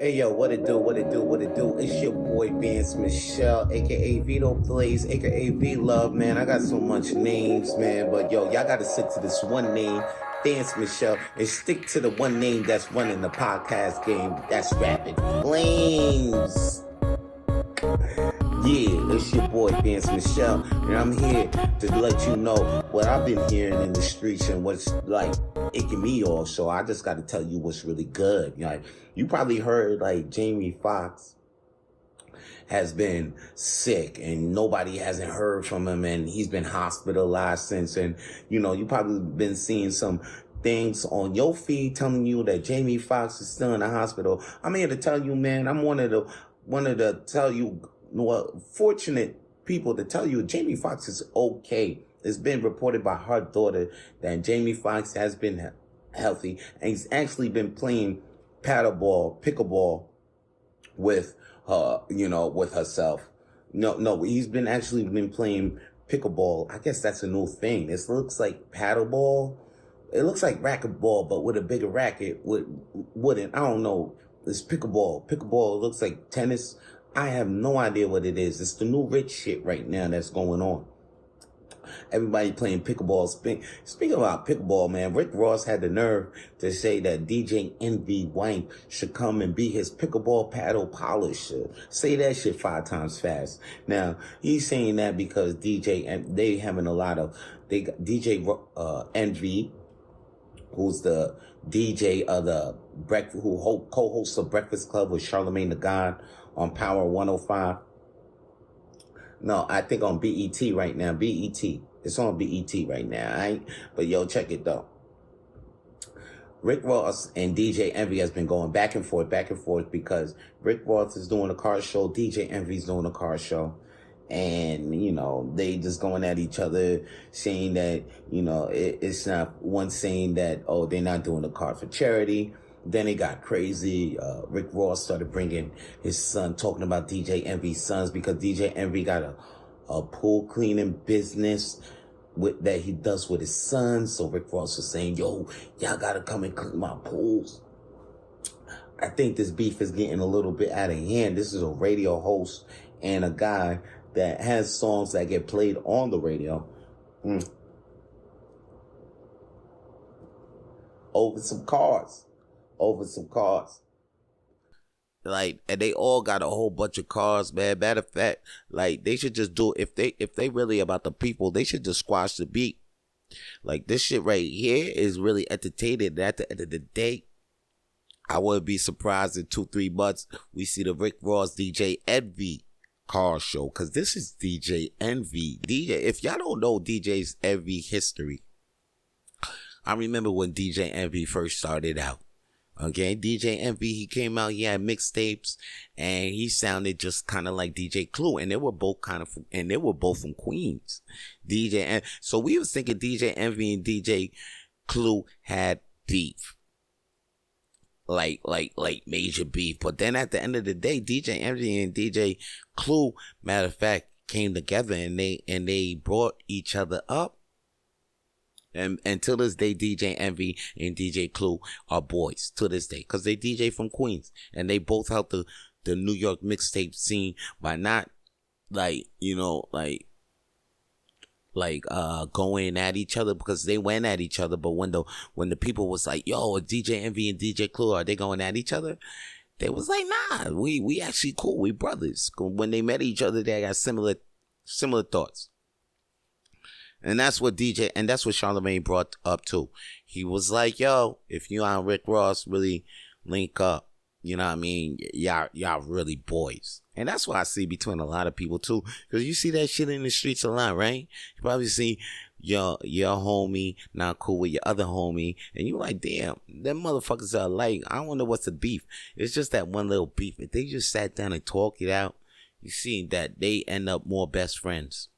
Hey yo, what it do, what it do, what it do? It's your boy Vance Michelle, aka Vito Plays, aka V Love, man. I got so much names, man, but yo, y'all gotta stick to this one name, Vance Michelle, and stick to the one name that's running the podcast game. That's Rapid Flames. Yeah, it's your boy Vance Michelle, and I'm here to let you know what I've been hearing in the streets and what's like icking me off. So I just got to tell you what's really good. Like, you probably heard like Jamie Foxx has been sick and nobody hasn't heard from him, and he's been hospitalized since. And you probably been seeing some things on your feed telling you that Jamie Foxx is still in the hospital. I'm here to tell you, man, I'm one of the tell you, fortunate people to tell you Jamie Foxx is okay. It's been reported by her daughter that Jamie Foxx has been healthy, and he's actually been playing pickleball with her, with herself. No, he's been actually been playing pickleball. I guess that's a new thing. This looks like paddleball. It looks like racquetball, but with a bigger racket. Wouldn't, I don't know. It's pickleball. Pickleball looks like tennis. I have no idea what it is. It's the new rich shit right now that's going on. Everybody playing pickleball. Speaking about pickleball, man, Rick Ross had the nerve to say that DJ Envy Wank should come and be his pickleball paddle polisher. Say that shit 5 times fast. Now, he's saying that because they having a lot of, they got DJ Envy, who's the DJ of the co-hosts of Breakfast Club with Charlamagne the God on Power 105. No, I think on BET right now. BET. It's on BET right now, alright? But yo, check it though. Rick Ross and DJ Envy has been going back and forth because Rick Ross is doing a car show, DJ Envy's doing a car show. And, they just going at each other, saying that, it's not one saying that, oh, they're not doing the car for charity. Then it got crazy. Rick Ross started bringing his son, talking about DJ Envy's sons, because DJ Envy got a pool cleaning business that he does with his sons. So Rick Ross was saying, yo, y'all gotta come and clean my pools. I think this beef is getting a little bit out of hand. This is a radio host and a guy that has songs that get played on the radio. Over some cars. Like, and they all got a whole bunch of cars, man. Matter of fact, like, they should just do, if they really about the people, they should just squash the beat. Like, this shit right here is really entertaining. And at the end of the day, I wouldn't be surprised in 2-3 months we see the Rick Ross DJ Envy car show, because this is DJ Envy. If y'all don't know DJ's Envy history, I remember when DJ Envy first started out. Okay, DJ Envy, he came out, he had mixtapes, and he sounded just kind of like DJ Clue, and they were both from Queens. So we was thinking DJ Envy and DJ Clue had beef. Like major beef. But then at the end of the day, DJ Envy and DJ Clue, matter of fact, came together and they brought each other up. And till this day, DJ Envy and DJ Clue are boys to this day, because they DJ from Queens, and they both helped the New York mixtape scene by not going at each other, because they went at each other. But when the people was like, yo, DJ Envy and DJ Clue, are they going at each other? They was like, nah, we actually cool, we brothers. When they met each other, they got similar thoughts. And that's what Charlamagne brought up too. He was like, yo, if you and Rick Ross really link up, you know what I mean? Y'all really boys. And that's what I see between a lot of people too. Because you see that shit in the streets a lot, right? You probably see your homie not cool with your other homie, and you like, damn, them motherfuckers are alike. I wonder what's the beef. It's just that one little beef. If they just sat down and talk it out, you see that they end up more best friends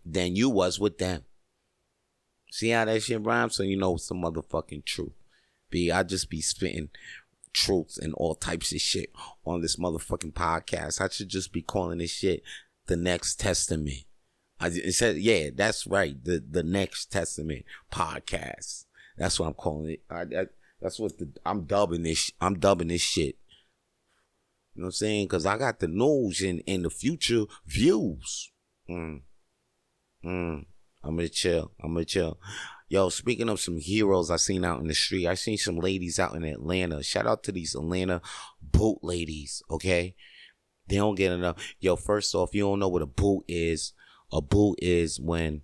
than you was with them. See how that shit rhymes? So you know some motherfucking truth. I just be spitting truths and all types of shit on this motherfucking podcast. I should just be calling this shit the Next Testament. It said, yeah, that's right. The Next Testament podcast. That's what I'm calling it. I'm dubbing this shit You know what I'm saying? Because I got the news and the future views. I'm gonna chill. Yo, speaking of some heroes I seen out in the street, I seen some ladies out in Atlanta. Shout out to these Atlanta boot ladies, okay? They don't get enough. Yo, first off, you don't know what a boot is when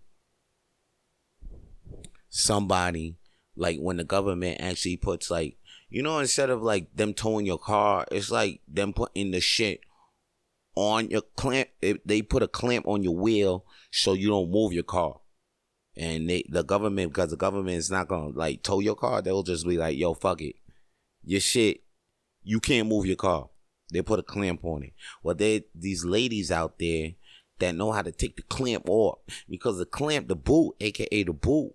somebody, like when the government actually puts like, you know, instead of like them towing your car, it's like them putting the shit on your clamp. They put a clamp on your wheel so you don't move your car. And the government, because the government is not going to like tow your car, they'll just be like, yo, fuck it. Your shit, you can't move your car. They put a clamp on it. Well, these ladies out there that know how to take the clamp off. Because the clamp, the boot, aka the boot,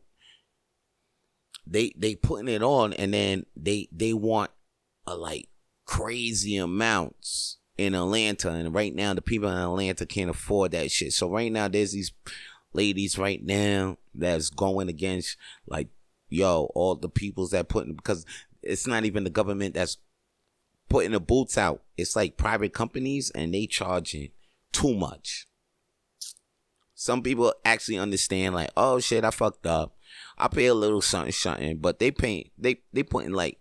they putting it on, and then they want a like crazy amounts in Atlanta. And right now, the people in Atlanta can't afford that shit. So right now, there's these ladies right now that's going against like, yo, all the peoples that putting, because it's not even the government that's putting the boots out. It's like private companies, and they charging too much. Some people actually understand like, oh shit, I fucked up. I pay a little something, but they putting like,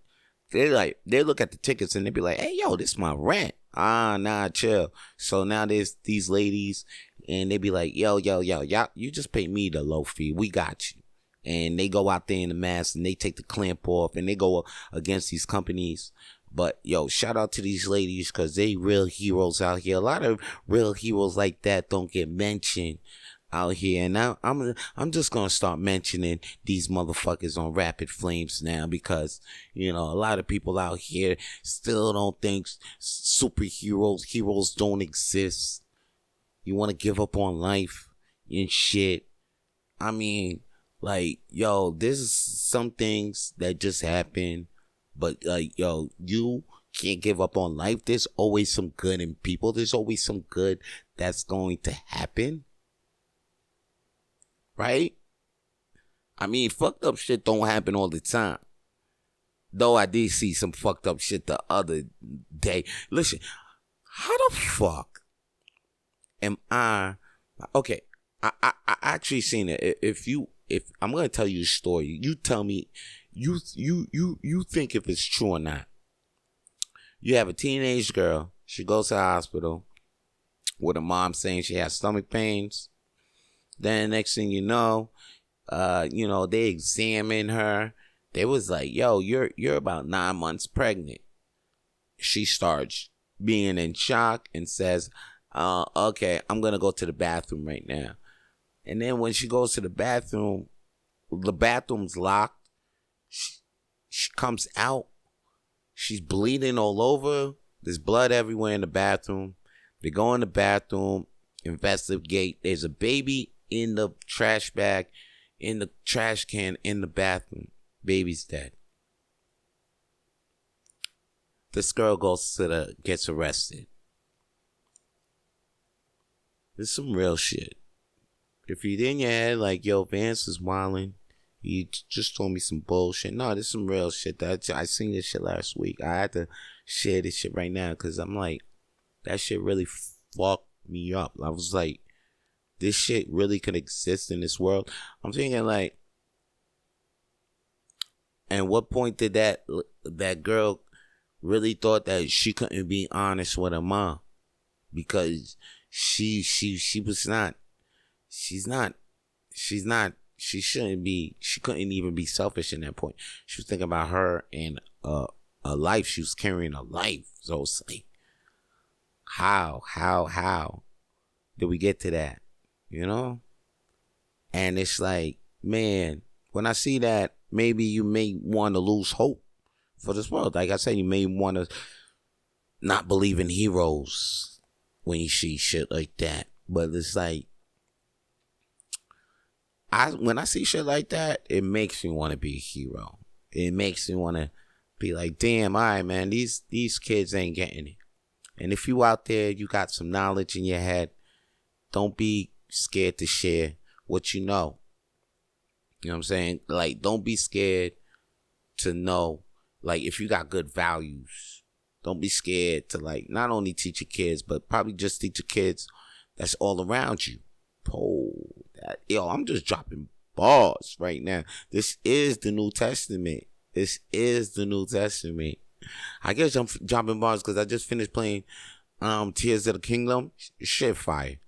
they look at the tickets and they be like, hey yo, this is my rent. Nah, chill. So now there's these ladies, and they be like, yo, you just pay me the low fee. We got you. And they go out there in the mask, and they take the clamp off, and they go against these companies. But yo, shout out to these ladies, because they real heroes out here. A lot of real heroes like that don't get mentioned out here. And now I'm just gonna start mentioning these motherfuckers on Rapid Flames now, because you know a lot of people out here still don't think heroes don't exist. You want to give up on life and shit. I mean, like, yo, there's some things that just happen, but like, yo, you can't give up on life. There's always some good in people. There's always some good that's going to happen. Right? I mean, fucked up shit don't happen all the time. Though I did see some fucked up shit the other day. Listen, how the fuck am I? Okay, I actually seen it. If I'm gonna tell you a story, you tell me, you think if it's true or not. You have a teenage girl. She goes to the hospital with her mom saying she has stomach pains. Then next thing you know, they examine her. They was like, yo, you're about 9 months pregnant. She starts being in shock and says, okay, I'm going to go to the bathroom right now. And then when she goes to the bathroom's locked. She comes out. She's bleeding all over. There's blood everywhere in the bathroom. They go in the bathroom, investigate. There's a baby in the trash bag, in the trash can, in the bathroom. Baby's dead. This girl gets arrested. This is some real shit. If you're in your head like, yo, Vance is wilding, he just told me some bullshit. No, this is some real shit. I seen this shit last week. I had to share this shit right now because I'm like, that shit really fucked me up. I was like, this shit really could exist in this world. I'm thinking like, and what point did that girl really thought that she couldn't be honest with her mom? Because she shouldn't be, she couldn't even be selfish in that point. She was thinking about her and a life. She was carrying a life. So it's like, how did we get to that? You know? And it's like, man, when I see that, maybe you may want to lose hope for this world. Like I said, you may want to not believe in heroes when you see shit like that. But it's like, when I see shit like that, it makes me want to be a hero. It makes me want to be like, damn, all right, man, these kids ain't getting it. And if you out there, you got some knowledge in your head, don't be scared to share what you know. You know what I'm saying? Like, don't be scared to know. Like, if you got good values, Don't be scared to like not only teach your kids, but probably just teach your kids that's all around you. I'm just dropping bars right now. This is the New Testament. This is the New Testament. I guess I'm dropping bars because I just finished playing Tears of the Kingdom. Shit fire.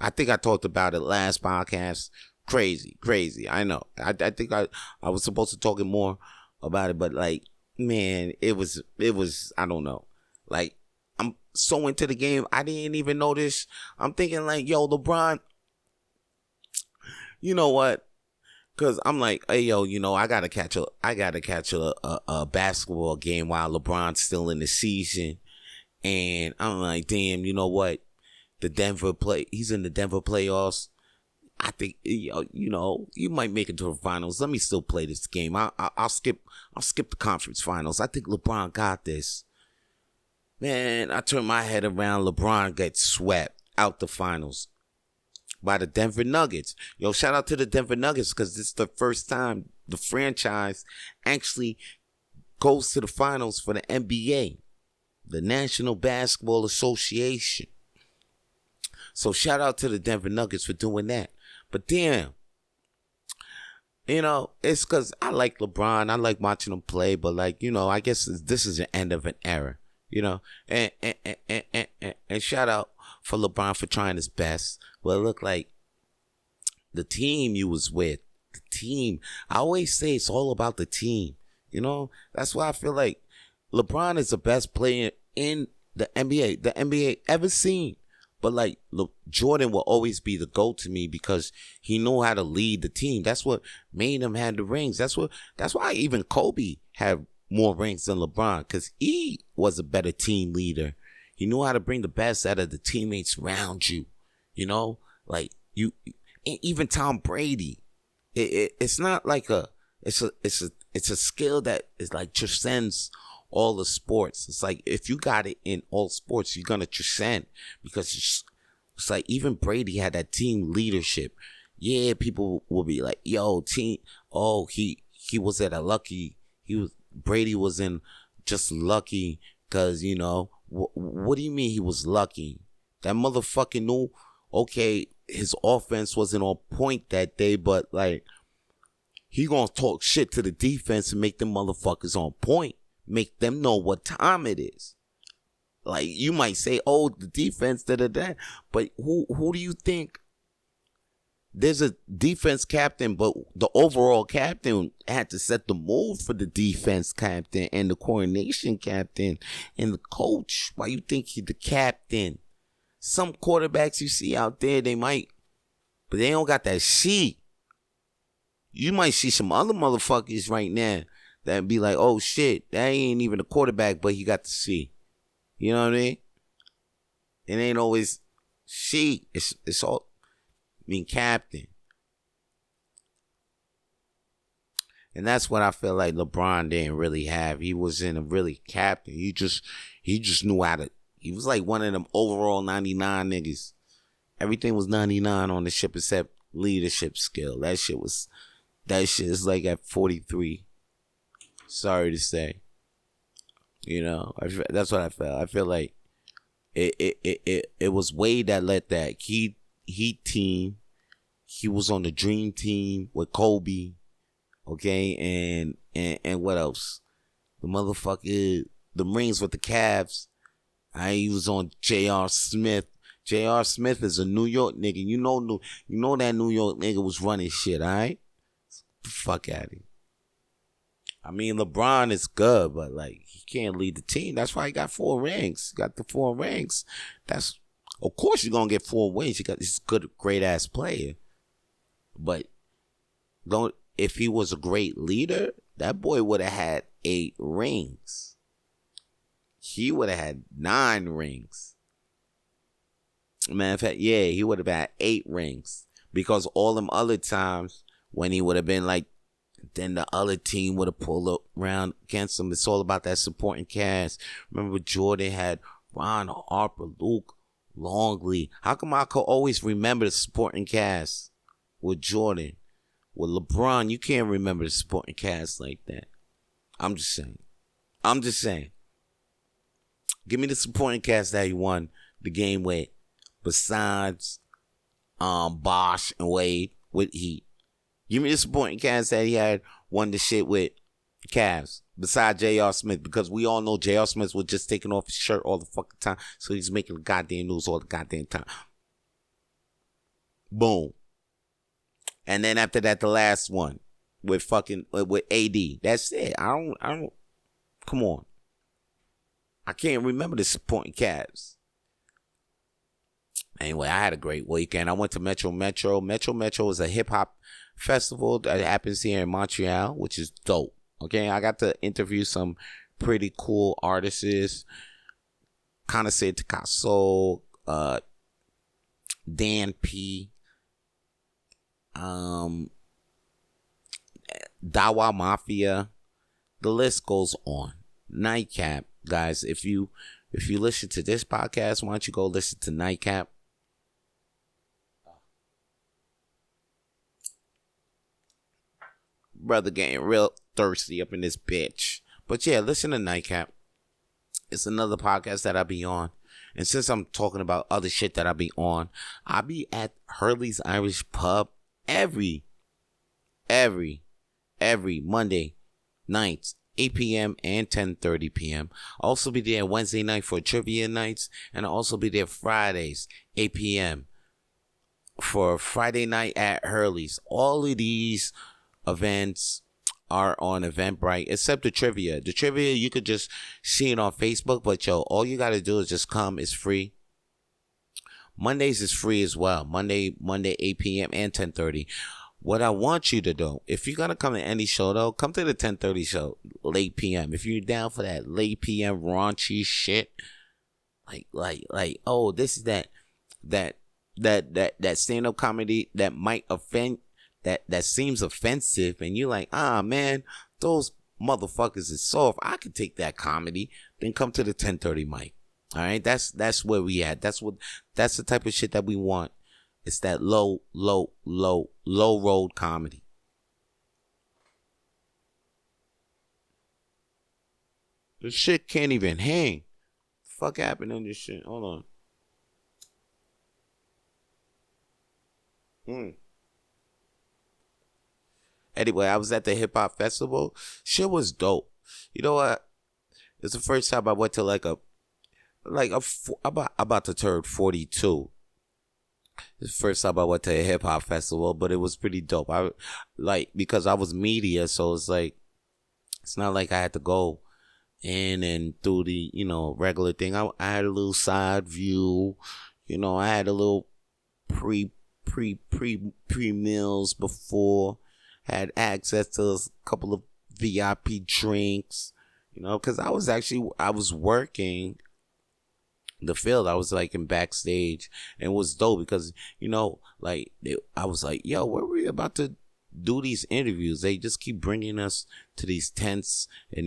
I think I talked about it last podcast. Crazy. I know. I think I was supposed to talk more about it, but like, man, it was, I don't know. Like, I'm so into the game, I didn't even notice. I'm thinking like, yo, LeBron, you know what? Cause I'm like, hey, yo, I gotta catch a basketball game while LeBron's still in the season. And I'm like, damn, you know what? He's in the Denver playoffs. I think, you might make it to the finals. Let me still play this game. I'll skip the conference finals. I think LeBron got this. Man, I turn my head around. LeBron gets swept out the finals by the Denver Nuggets. Yo, shout out to the Denver Nuggets because this is the first time the franchise actually goes to the finals for the NBA, the National Basketball Association. So shout out to the Denver Nuggets for doing that. But damn, it's because I like LeBron. I like watching him play. But like, I guess this is the end of an era, and shout out for LeBron for trying his best. Well, it looked like the team you was with, the team. I always say it's all about the team. That's why I feel like LeBron is the best player in the NBA ever seen. But like, look, Jordan will always be the GOAT to me because he knew how to lead the team. That's what made him have the rings. That's why even Kobe had more rings than LeBron, because he was a better team leader. He knew how to bring the best out of the teammates around you. Like even Tom Brady. It's not like it's a skill that is like transcends all the sports. It's like if you got it in all sports, you're gonna transcend, because it's like even Brady had that team leadership. Yeah, people will be like, "Yo, team. Oh, he was at a lucky. Brady was in just lucky because what do you mean he was lucky? That motherfucker knew. Okay, his offense wasn't on point that day, but like he gonna talk shit to the defense and make them motherfuckers on point." Make them know what time it is. Like, you might say, oh, the defense, but who do you think? There's a defense captain, but the overall captain had to set the mood for the defense captain and the coordination captain and the coach. Why you think he's the captain? Some quarterbacks you see out there, they might, but they don't got that C. You might see some other motherfuckers right now that'd be like, oh shit, that ain't even a quarterback, but he got the C. You know what I mean? It ain't always C. It's all, captain. And that's what I feel like LeBron didn't really have. He wasn't a really captain. He just knew how to. He was like one of them overall 99 niggas. Everything was 99 on the ship except leadership skill. That shit is like at 43. Sorry to say, that's what I felt. I feel like it was Wade that led that Heat team. He was on the Dream Team with Kobe, okay, and what else? The motherfucker, the rings with the Cavs. He was on J.R. Smith. J.R. Smith is a New York nigga. You know that New York nigga was running shit. All right, fuck out of here. I mean, LeBron is good, but like he can't lead the team. That's why he got 4 rings. Got the 4 rings. Of course you're gonna get 4 wins. You got this good, great ass player. But if he was a great leader, that boy would have had 8 rings. He would have had 9 rings. Matter of fact, yeah, he would have had 8 rings. Because all them other times when he would have been like, then the other team would have pulled up around against him. It's all about that supporting cast. Remember, Jordan had Ron Harper, Luke Longley. How come I could always remember the supporting cast with Jordan? With LeBron, you can't remember the supporting cast like that. I'm just saying. Give me the supporting cast that he won the game with, besides Bosch and Wade with Heat. Give me the supporting cast that he had won the shit with Cavs, besides J.R. Smith, because we all know J.R. Smith was just taking off his shirt all the fucking time, so he's making the goddamn news all the goddamn time. Boom. And then after that, the last one with AD. That's it. I don't. Come on. I can't remember the supporting cast. Anyway, I had a great weekend. I went to Metro. Metro is a hip hop festival that happens here in Montreal, which is dope. Okay, I got to interview some pretty cool artists. Connoisseur Picasso, Dan P, Dawa Mafia. The list goes on. Nightcap, guys. If you listen to this podcast, why don't you go listen to Nightcap? Brother getting real thirsty up in this bitch. But yeah, listen to Nightcap. It's another podcast that I be on. And since I'm talking about other shit that I be on, I be at Hurley's Irish Pub every Monday nights, 8 p.m. and 10:30 p.m. I'll also be there Wednesday night for trivia nights, and I'll also be there Fridays, 8 p.m. for Friday night at Hurley's. All of these events are on Eventbrite, except the trivia. The trivia, you could just see it on Facebook, but yo, all you got to do is just come. It's free. Mondays is free as well. Monday 8 p.m. and 10:30. What I want you to do, if you're going to come to any show, though, come to the 10:30 show, late p.m. If you're down for that late p.m. raunchy shit, like, oh, this is that stand-up comedy that might offend, that seems offensive, and you're like, man, those motherfuckers is soft. I could take that comedy. Then come to the 10:30 mic. All right, that's where we at. That's the type of shit that we want. It's that low road comedy. This shit can't even hang. Fuck happened in this shit? Hold on. Anyway, I was at the hip hop festival. Shit was dope. You know what? It's the first time I went to about to turn 42. It's the first time I went to a hip hop festival, but it was pretty dope. Because I was media, so it's like, it's not like I had to go in and do the, regular thing. I had a little side view, I had a little pre meals before, had access to a couple of VIP drinks, because I was working the field. I was in backstage, and it was dope because I was like, yo, where we about to do these interviews? They just keep bringing us to these tents, and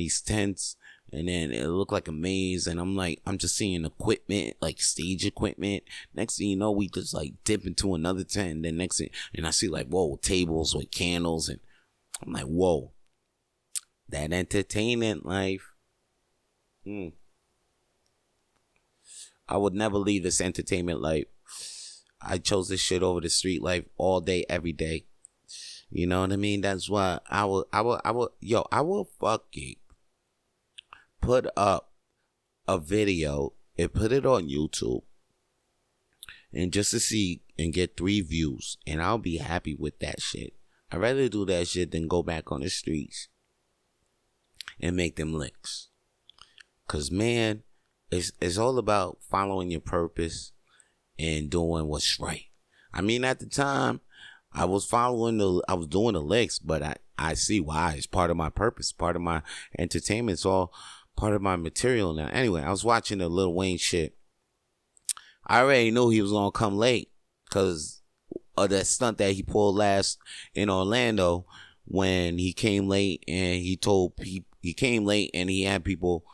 then it looked like a maze, and I'm just seeing equipment, like stage equipment. Next thing you know, we just dip into another tent, and then next thing, and I see whoa, tables with candles, and I'm like, whoa, that entertainment life. I would never leave this entertainment life. I chose this shit over the street life all day, every day. You know what I mean? That's why I will fucking put up a video and put it on YouTube, and just to see and get 3 views, and I'll be happy with that shit. I'd rather do that shit than go back on the streets and make them licks. Cause man, it's all about following your purpose and doing what's right. I mean, at the time, I was doing the licks, but I see why. It's part of my purpose, part of my entertainment. It's all part of my material now. Anyway, I was watching the Lil Wayne shit. I already knew he was gonna come late because of that stunt that he pulled last in Orlando when he came late, and he came late and he had people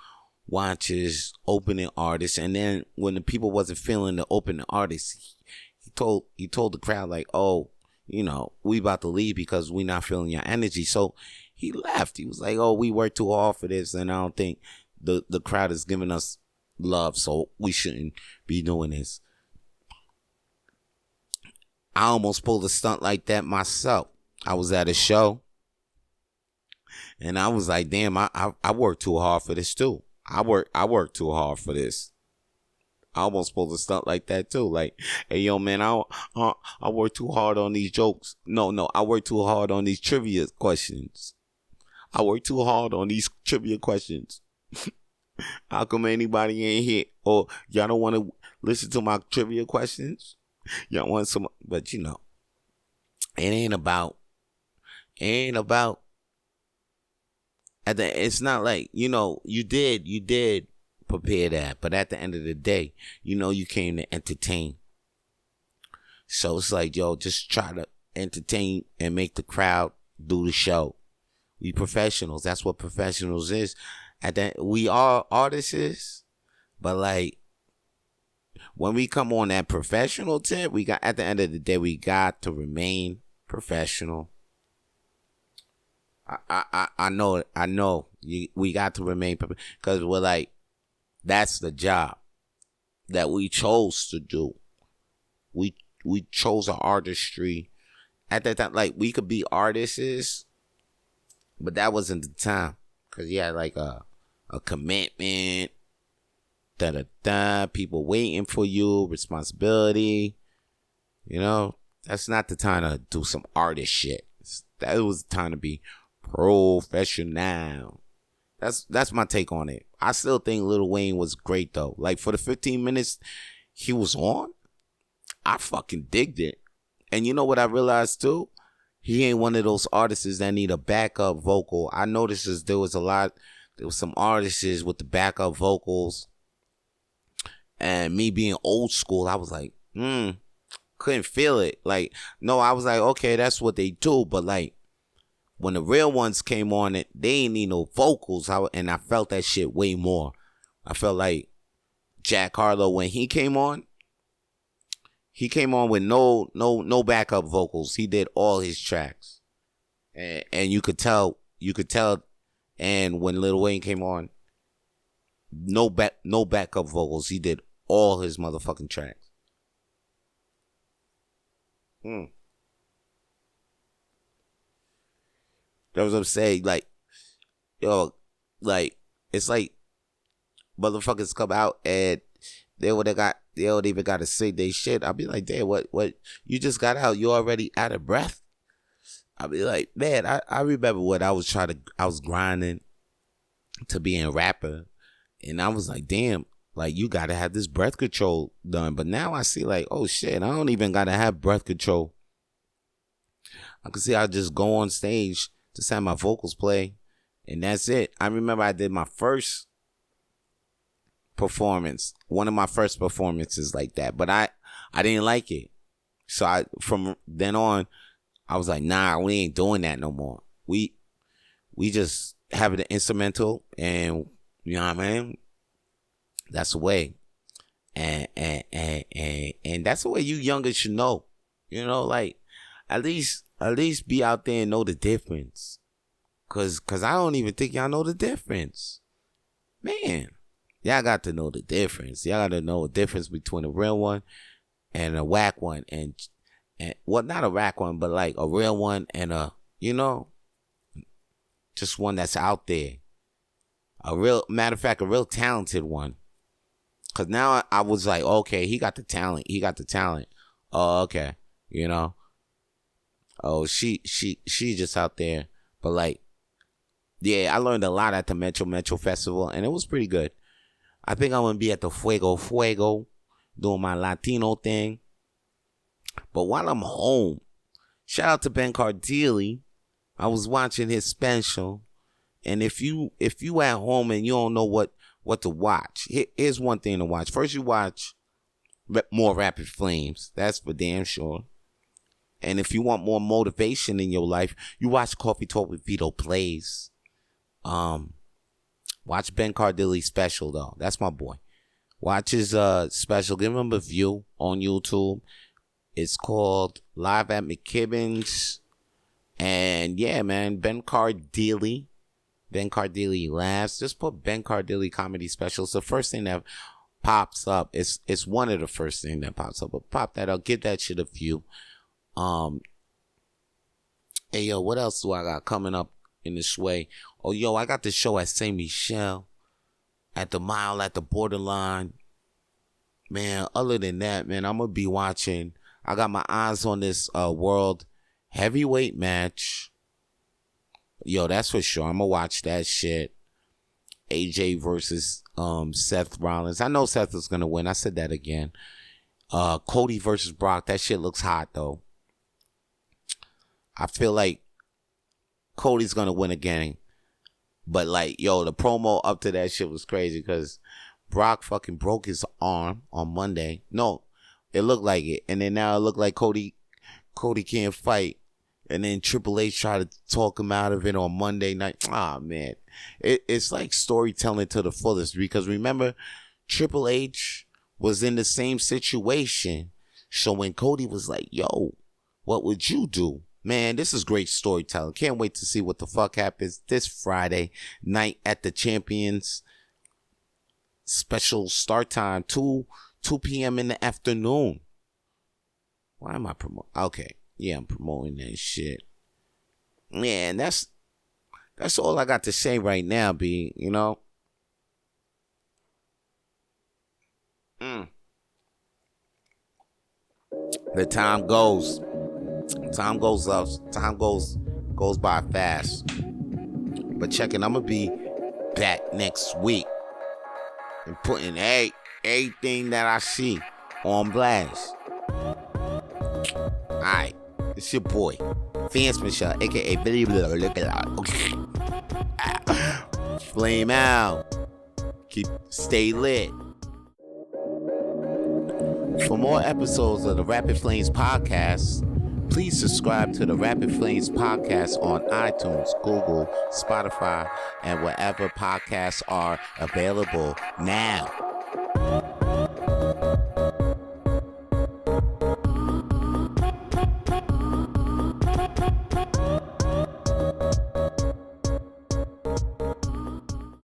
watch his opening artist, and then when the people wasn't feeling the opening artist, he told the crowd oh, we about to leave because we not feeling your energy. So he left. He was like, oh, we worked too hard for this, and I don't think the crowd is giving us love, so we shouldn't be doing this. I almost pulled a stunt like that myself. I was at a show, and I was like, damn, I worked too hard for this too. I worked too hard for this. I almost pulled a stunt like that too. Like, hey, yo, man, I worked too hard on these jokes. No, I worked too hard on these trivia questions. I worked too hard on these trivia questions. How come anybody ain't here? Or y'all don't want to listen to my trivia questions? Y'all want some, but it ain't about, it's not like, you did prepare that, but at the end of the day, you came to entertain. So it's like, yo, just try to entertain and make the crowd do the show. We professionals. That's what professionals is. We are artists, but like, when we come on that professional tip, at the end of the day, we got to remain professional. I know. We got to remain, because we're like, that's the job that we chose to do. We chose our artistry. At that time, like, we could be artists, but that wasn't the time, because you had like a commitment, people waiting for you, responsibility. That's not the time to do some artist shit. That was the time to be professional. That's my take on it. I still think Lil Wayne was great though. Like, for the 15 minutes he was on, I fucking digged it. And you know what I realized too? He ain't one of those artists that need a backup vocal. I noticed there was some artists with the backup vocals. And me being old school, I was like, couldn't feel it. Like, no, I was like, okay, that's what they do. But like, when the real ones came on it, they ain't need no vocals. And I felt that shit way more. I felt like Jack Harlow, when he came on with no backup vocals. He did all his tracks. And you could tell. And when Lil Wayne came on, no backup vocals. He did all his motherfucking tracks. That was what I'm saying. Like, yo, like, it's like motherfuckers come out and they don't even got to say they shit. I'll be like, damn, what? You just got out. You already out of breath. I'll be like, man, I remember when I was grinding to be a rapper. And I was like, damn, like, you got to have this breath control done. But now I see, like, oh, shit, I don't even got to have breath control. I can see I just go on stage, just have my vocals play, and that's it. I remember I did my first performance, one of my first performances like that, but I didn't like it. So from then on, I was like, nah, we ain't doing that no more. We just have it instrumental, and you know what I mean? That's the way. And that's the way you youngers should know. Like, at least be out there and know the difference. Cause I don't even think y'all know the difference. Man, y'all got to know the difference. Y'all got to know the difference between a real one and a whack one. And well, not a whack one, but like a real one and just one that's out there. Matter of fact, a real talented one. Cause now I was like, okay, he got the talent. Oh, okay. Oh, she just out there. But like, yeah, I learned a lot at the Metro Festival, and it was pretty good. I think I'm gonna be at the Fuego doing my Latino thing. But while I'm home, shout out to Ben Cardilli. I was watching his special, and if you at home and you don't know what to watch, here's one thing to watch. First, you watch more Rapid Flames. That's for damn sure. And if you want more motivation in your life, you watch Coffee Talk with Vito Plays. Watch Ben Cardilli's special though. That's my boy. Watch his special. Give him a view on YouTube. It's called Live at McKibben's. And yeah, man, Ben Cardilli. Ben Cardilli laughs. Just put Ben Cardilli comedy special. It's the first thing that pops up. It's one of the first things that pops up. But pop that up. Give that shit a view. Hey, yo, what else do I got coming up in this way? Oh, yo, I got the show at Saint Michel at the Mile at the Borderline. Man, other than that, man, I'm going to be watching. I got my eyes on this world heavyweight match. Yo, that's for sure. I'm going to watch that shit. AJ versus Seth Rollins. I know Seth is going to win. I said that again. Cody versus Brock. That shit looks hot, though. I feel like Cody's going to win again. But, like, yo, the promo up to that shit was crazy because Brock fucking broke his arm on Monday. No, it looked like it. And then now it looked like Cody can't fight. And then Triple H tried to talk him out of it on Monday night. Ah, man. It's like storytelling to the fullest. Because remember, Triple H was in the same situation. So when Cody was like, yo, what would you do? Man, this is great storytelling. Can't wait to see what the fuck happens this Friday night at the Champions. Special start time, 2 p.m. in the afternoon. Why am I promoting? Okay. Yeah, I'm promoting that shit. Man, that's all I got to say right now, B, you know? The time goes. Time goes up. Time goes by fast. But check it, I'm going to be back next week and putting everything that I see on blast. Alright, it's your boy, Vance Michelle, aka Flame out. Stay lit. For more episodes of the Rapid Flames podcast, please subscribe to the Rapid Flames podcast on iTunes, Google, Spotify, and wherever podcasts are available now.